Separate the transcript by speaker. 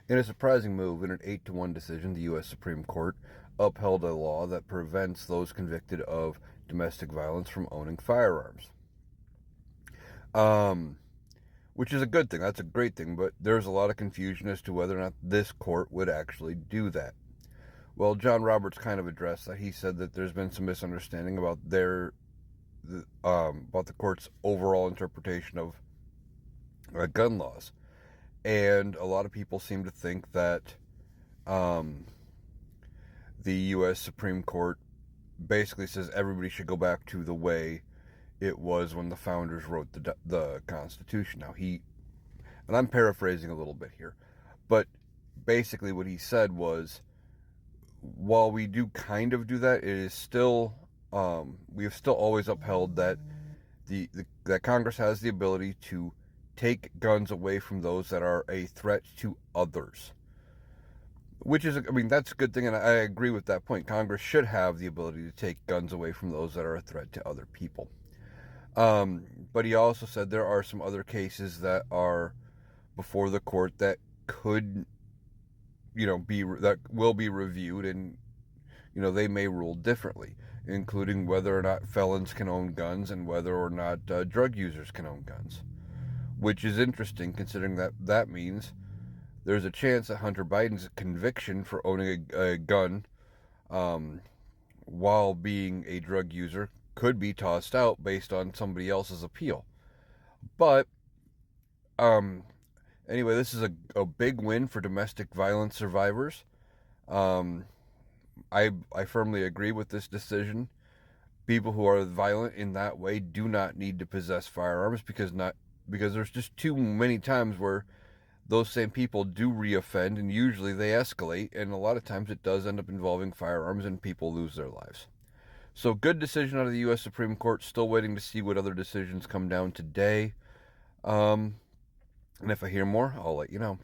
Speaker 1: In a surprising move, in an 8-1 decision, the U.S. Supreme Court upheld a law that prevents those convicted of domestic violence from owning firearms. Um, which is a good thing. That's a great thing, but there's a lot of confusion as to whether or not this court would actually do that. Well, John Roberts kind of addressed that. He said that there's been some misunderstanding about the court's overall interpretation of gun laws, and a lot of people seem to think that um, the U.S. Supreme Court basically says everybody should go back to the way it was when the founders wrote the Constitution. Now, and I'm paraphrasing a little bit here, but basically what he said was, while we do kind of do that, it is still we have still always upheld that that Congress has the ability to take guns away from those that are a threat to others. Which is, I mean, that's a good thing, and I agree with that point. Congress should have the ability to take guns away from those that are a threat to other people. But he also said there are some other cases that are before the court that could, that will be reviewed, and they may rule differently, including whether or not felons can own guns and whether or not drug users can own guns. Which is interesting, considering that means there's a chance that Hunter Biden's conviction for owning a gun while being a drug user could be tossed out based on somebody else's appeal. But um, anyway, this is a big win for domestic violence survivors. Um, I firmly agree with this decision. People who are violent in that way do not need to possess firearms because there's just too many times where those same people do reoffend, and usually they escalate, and a lot of times it does end up involving firearms and people lose their lives. So, good decision out of the U.S. Supreme Court. Still waiting to see what other decisions come down today. And if I hear more, I'll let you know.